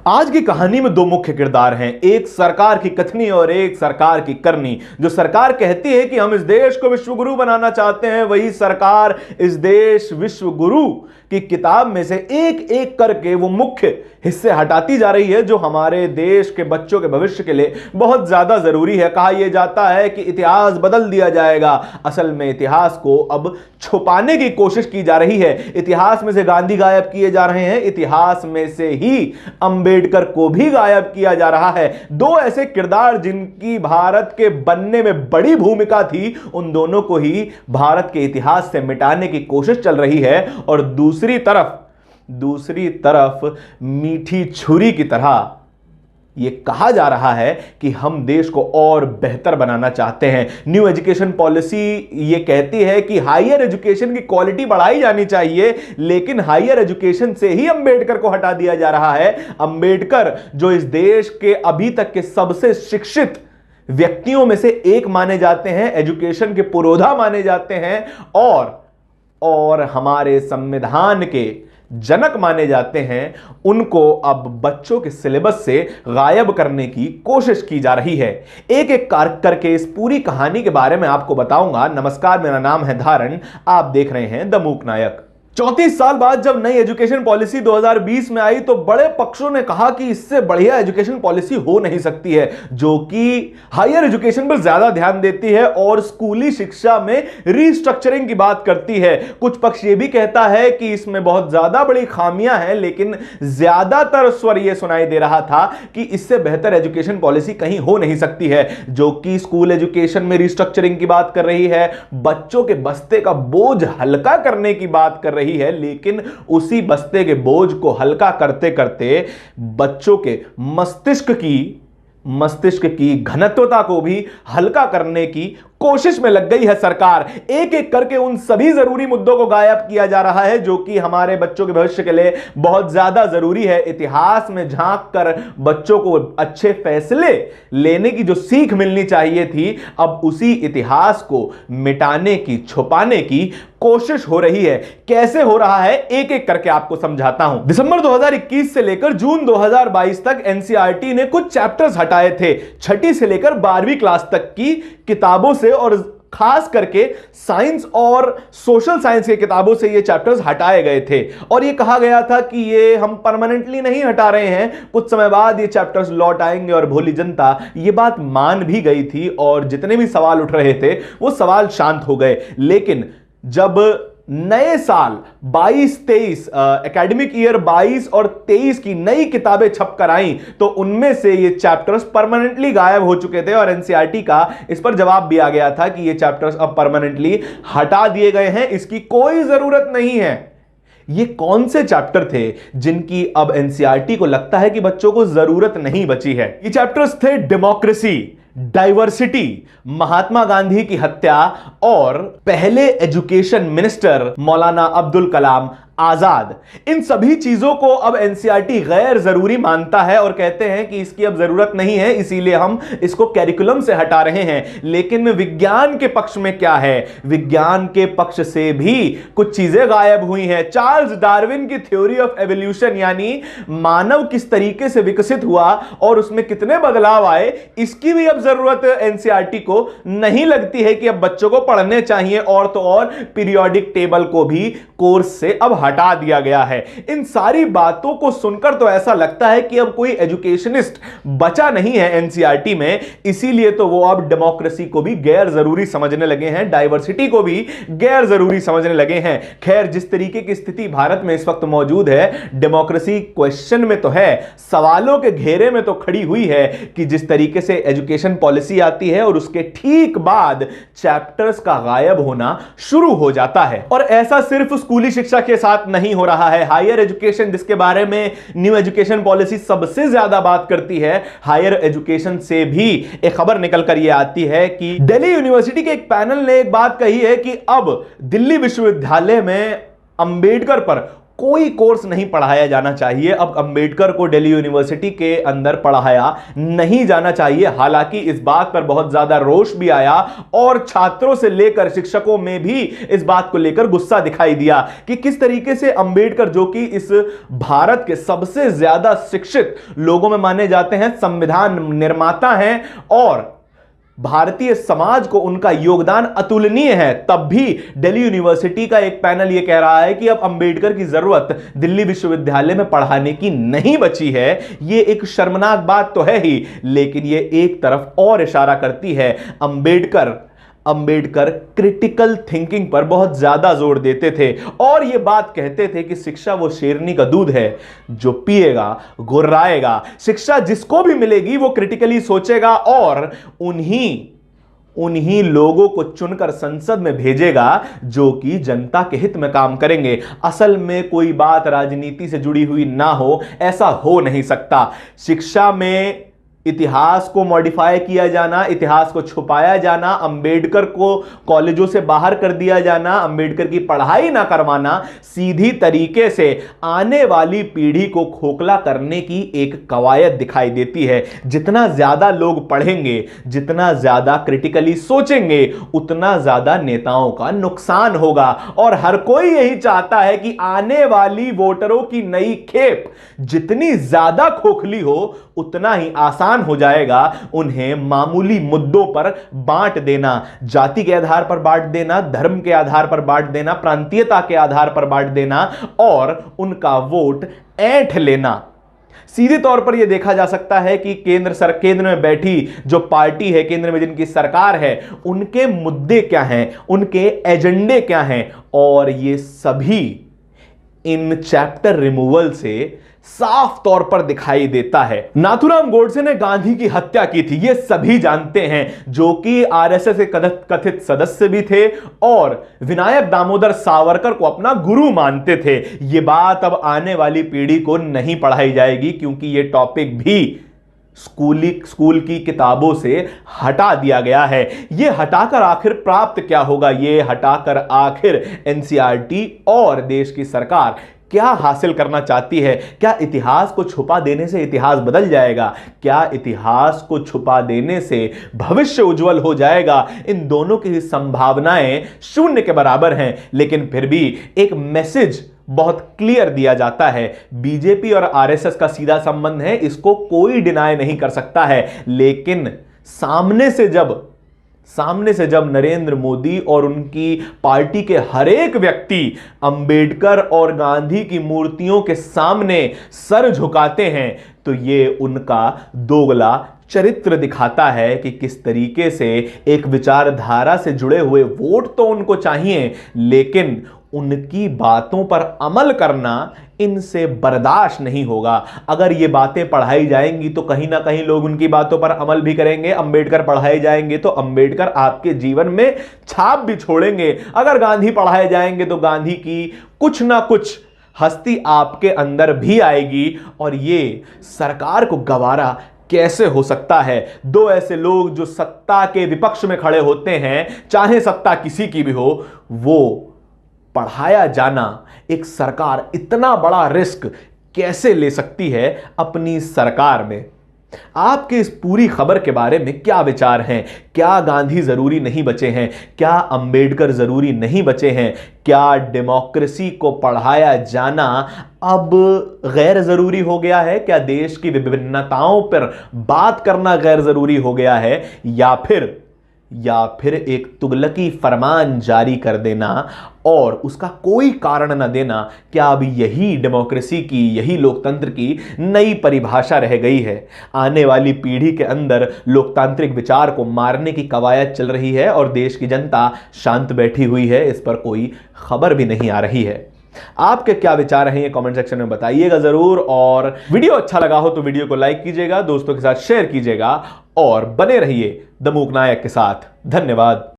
आज की कहानी में दो मुख्य किरदार हैं, एक सरकार की कथनी और एक सरकार की करनी। जो सरकार कहती है कि हम इस देश को विश्वगुरु बनाना चाहते हैं, वही सरकार इस देश विश्वगुरु की किताब में से एक एक करके वो मुख्य हिस्से हटाती जा रही है जो हमारे देश के बच्चों के भविष्य के लिए बहुत ज्यादा जरूरी है। कहा यह जाता है कि इतिहास बदल दिया जाएगा, असल में इतिहास को अब छुपाने की कोशिश की जा रही है। इतिहास में से गांधी गायब किए जा रहे हैं, इतिहास में से ही अंबेडकर को भी गायब किया जा रहा है। दो ऐसे किरदार जिनकी भारत के बनने में बड़ी भूमिका थी, उन दोनों को ही भारत के इतिहास से मिटाने की कोशिश चल रही है। और दूसरी तरफ मीठी छुरी की तरह यह कहा जा रहा है कि हम देश को और बेहतर बनाना चाहते हैं। न्यू एजुकेशन पॉलिसी यह कहती है कि हायर एजुकेशन की क्वालिटी बढ़ाई जानी चाहिए, लेकिन हायर एजुकेशन से ही अंबेडकर को हटा दिया जा रहा है। अंबेडकर जो इस देश के अभी तक के सबसे शिक्षित व्यक्तियों में से एक माने जाते हैं, एजुकेशन के पुरोधा माने जाते हैं और हमारे संविधान के जनक माने जाते हैं, उनको अब बच्चों के सिलेबस से गायब करने की कोशिश की जा रही है। एक एक करके इस पूरी कहानी के बारे में आपको बताऊंगा। नमस्कार, मेरा नाम है धारण, आप देख रहे हैं द मूक नायक। 34 साल बाद जब नई एजुकेशन पॉलिसी 2020 में आई तो बड़े पक्षों ने कहा कि इससे बढ़िया एजुकेशन पॉलिसी हो नहीं सकती है, जो कि हायर एजुकेशन पर ज्यादा ध्यान देती है और स्कूली शिक्षा में रीस्ट्रक्चरिंग की बात करती है। कुछ पक्ष यह भी कहता है कि इसमें बहुत ज्यादा बड़ी खामियां हैं, लेकिन ज्यादातर स्वर यह सुनाई दे रहा था कि इससे बेहतर एजुकेशन पॉलिसी कहीं हो नहीं सकती है, जो कि स्कूल एजुकेशन में रीस्ट्रक्चरिंग की बात कर रही है, बच्चों के बस्ते का बोझ हल्का करने की बात कर रही है, लेकिन उसी बस्ते के बोझ को हल्का करते करते बच्चों के मस्तिष्क की घनत्वता को भी हल्का करने की कोशिश में लग गई है सरकार। एक एक करके उन सभी जरूरी मुद्दों को गायब किया जा रहा है जो कि हमारे बच्चों के भविष्य के लिए बहुत ज्यादा जरूरी है। इतिहास में झांक कर बच्चों को अच्छे फैसले लेने की जो सीख मिलनी चाहिए थी, अब उसी इतिहास को मिटाने की, छुपाने की कोशिश हो रही है। कैसे हो रहा है, एक एक करके आपको समझाता हूं। दिसंबर 2021 से लेकर जून 2022 तक एनसीईआरटी ने कुछ चैप्टर्स हटाए थे। छठी से लेकर 12वीं क्लास तक की किताबों से और खास करके साइंस और सोशल साइंस की किताबों से ये चैप्टर्स हटाए गए थे और ये कहा गया था कि ये हम परमानेंटली नहीं हटा रहे हैं, कुछ समय बाद ये चैप्टर्स लौट आएंगे। और भोली जनता ये बात मान भी गई थी और जितने भी सवाल उठ रहे थे वो सवाल शांत हो गए। लेकिन जब नए साल 22-23 एकेडमिक ईयर 22 और 23 की नई किताबें छप कर आई तो उनमें से ये चैप्टर्स परमानेंटली गायब हो चुके थे और एनसीईआरटी का इस पर जवाब भी आ गया था कि ये चैप्टर्स अब परमानेंटली हटा दिए गए हैं, इसकी कोई जरूरत नहीं है। ये कौन से चैप्टर थे जिनकी अब एनसीईआरटी को लगता है कि बच्चों को जरूरत नहीं बची है? ये चैप्टर्स थे डेमोक्रेसी, डाइवर्सिटी, महात्मा गांधी की हत्या और पहले एजुकेशन मिनिस्टर मौलाना अब्दुल कलाम आजाद। इन सभी चीजों को अब एनसीईआरटी गैर जरूरी मानता है और कहते हैं कि इसकी अब जरूरत नहीं है, इसीलिए हम इसको कैरिकुलम से हटा रहे हैं। लेकिन विज्ञान के पक्ष में क्या है? विज्ञान के पक्ष से भी कुछ चीजें गायब हुई हैं। चार्ल्स डार्विन की थ्योरी ऑफ एवोल्यूशन, यानी मानव किस तरीके से विकसित हुआ और उसमें कितने बदलाव आए, इसकी भी अब जरूरत एनसीईआरटी को नहीं लगती है कि अब बच्चों को पढ़ने चाहिए। और तो और पीरियोडिक टेबल को भी कोर्स से अब हटा दिया गया है। इन सारी बातों को सुनकर तो ऐसा लगता है कि अब कोई एजुकेशनिस्ट बचा नहीं है एनसीईआरटी में, इसीलिए तो वो अब डेमोक्रेसी को भी गैर जरूरी समझने लगे हैं, डाइवर्सिटी को भी गैर जरूरी समझने लगे हैं। खैर, जिस तरीके की स्थिति भारत में इस वक्त मौजूद है, डेमोक्रेसी क्वेश्चन में तो है, सवालों के घेरे में तो खड़ी हुई है कि जिस तरीके से एजुकेशन पॉलिसी आती है और उसके ठीक बाद चैप्टर्स का गायब होना शुरू हो जाता है। और ऐसा सिर्फ स्कूली शिक्षा के साथ नहीं हो रहा है। हायर एजुकेशन, जिसके बारे में न्यू एजुकेशन पॉलिसी सबसे ज्यादा बात करती है, हायर एजुकेशन से भी एक खबर निकलकर यह आती है कि दिल्ली यूनिवर्सिटी के एक पैनल ने एक बात कही है कि अब दिल्ली विश्वविद्यालय में अंबेडकर पर कोई कोर्स नहीं पढ़ाया जाना चाहिए। अब अंबेडकर को दिल्ली यूनिवर्सिटी के अंदर पढ़ाया नहीं जाना चाहिए। हालांकि इस बात पर बहुत ज्यादा रोष भी आया और छात्रों से लेकर शिक्षकों में भी इस बात को लेकर गुस्सा दिखाई दिया कि किस तरीके से अंबेडकर, जो कि इस भारत के सबसे ज्यादा शिक्षित लोगों में माने जाते हैं, संविधान निर्माता हैं और भारतीय समाज को उनका योगदान अतुलनीय है, तब भी दिल्ली यूनिवर्सिटी का एक पैनल यह कह रहा है कि अब अंबेडकर की जरूरत दिल्ली विश्वविद्यालय में पढ़ाने की नहीं बची है। यह एक शर्मनाक बात तो है ही, लेकिन यह एक तरफ और इशारा करती है। अंबेडकर क्रिटिकल थिंकिंग पर बहुत ज्यादा जोर देते थे और यह बात कहते थे कि शिक्षा वो शेरनी का दूध है जो पिएगा गुर्राएगा। शिक्षा जिसको भी मिलेगी वो क्रिटिकली सोचेगा और उन्हीं लोगों को चुनकर संसद में भेजेगा जो कि जनता के हित में काम करेंगे। असल में कोई बात राजनीति से जुड़ी हुई ना हो, ऐसा हो नहीं सकता। शिक्षा में इतिहास को मॉडिफाई किया जाना, इतिहास को छुपाया जाना, अंबेडकर को कॉलेजों से बाहर कर दिया जाना, अंबेडकर की पढ़ाई ना करवाना सीधी तरीके से आने वाली पीढ़ी को खोखला करने की एक कवायद दिखाई देती है। जितना ज्यादा लोग पढ़ेंगे, जितना ज्यादा क्रिटिकली सोचेंगे, उतना ज्यादा नेताओं का नुकसान होगा और हर कोई यही चाहता है कि आने वाली वोटरों की नई खेप जितनी ज्यादा खोखली हो उतना ही आसान हो जाएगा उन्हें मामूली मुद्दों पर बांट देना। जाति के आधार पर बांट देना, धर्म के आधार पर बांट देना, प्रांतीयता के आधार पर बांट देना और उनका वोट ऐंठ लेना। सीधे तौर पर यह देखा जा सकता है कि केंद्र में बैठी जो पार्टी है, केंद्र में जिनकी सरकार है, उनके मुद्दे क्या हैं, उनके एजेंडे क्या हैं, और ये सभी इन चैप्टर रिमूवल से साफ तौर पर दिखाई देता है। नाथूराम गोडसे ने गांधी की हत्या की थी, ये सभी जानते हैं, जो कि आरएसएस के कथित सदस्य भी थे और विनायक दामोदर सावरकर को अपना गुरु मानते थे। ये बात अब आने वाली पीढ़ी को नहीं पढ़ाई जाएगी क्योंकि ये टॉपिक भी स्कूल की किताबों से हटा दिया गया है। यह हटाकर आखिर प्राप्त क्या होगा? यह हटाकर आखिर एनसीईआरटी और देश की सरकार क्या हासिल करना चाहती है? क्या इतिहास को छुपा देने से इतिहास बदल जाएगा? क्या इतिहास को छुपा देने से भविष्य उज्जवल हो जाएगा? इन दोनों की संभावनाएं शून्य के बराबर हैं, लेकिन फिर भी एक मैसेज बहुत क्लियर दिया जाता है। बीजेपी और आरएसएस का सीधा संबंध है, इसको कोई डिनाई नहीं कर सकता है, लेकिन सामने से जब नरेंद्र मोदी और उनकी पार्टी के हर एक व्यक्ति अंबेडकर और गांधी की मूर्तियों के सामने सर झुकाते हैं तो ये उनका दोगला चरित्र दिखाता है कि किस तरीके से एक विचारधारा से जुड़े हुए वोट तो उनको चाहिए, लेकिन उनकी बातों पर अमल करना इनसे बर्दाश्त नहीं होगा। अगर ये बातें पढ़ाई जाएंगी तो कहीं ना कहीं लोग उनकी बातों पर अमल भी करेंगे। अंबेडकर पढ़ाए जाएंगे तो अंबेडकर आपके जीवन में छाप भी छोड़ेंगे। अगर गांधी पढ़ाए जाएंगे तो गांधी की कुछ ना कुछ हस्ती आपके अंदर भी आएगी और ये सरकार को गवारा कैसे हो सकता है? दो ऐसे लोग जो सत्ता के विपक्ष में खड़े होते हैं, चाहे सत्ता किसी की भी हो, वो पढ़ाया जाना, एक सरकार इतना बड़ा रिस्क कैसे ले सकती है अपनी सरकार में? आपके इस पूरी खबर के बारे में क्या विचार हैं? क्या गांधी जरूरी नहीं बचे हैं? क्या अंबेडकर जरूरी नहीं बचे हैं? क्या डेमोक्रेसी को पढ़ाया जाना अब गैर जरूरी हो गया है? क्या देश की विभिन्नताओं पर बात करना गैर जरूरी हो गया है? या फिर एक तुगलकी फरमान जारी कर देना और उसका कोई कारण न देना, क्या अब यही डेमोक्रेसी की, यही लोकतंत्र की नई परिभाषा रह गई है? आने वाली पीढ़ी के अंदर लोकतांत्रिक विचार को मारने की कवायद चल रही है और देश की जनता शांत बैठी हुई है, इस पर कोई खबर भी नहीं आ रही है। आपके क्या विचार हैं ये कमेंट सेक्शन में बताइएगा जरूर, और वीडियो अच्छा लगा हो तो वीडियो को लाइक कीजिएगा, दोस्तों के साथ शेयर कीजिएगा और बने रहिए द मूक नायक के साथ। धन्यवाद।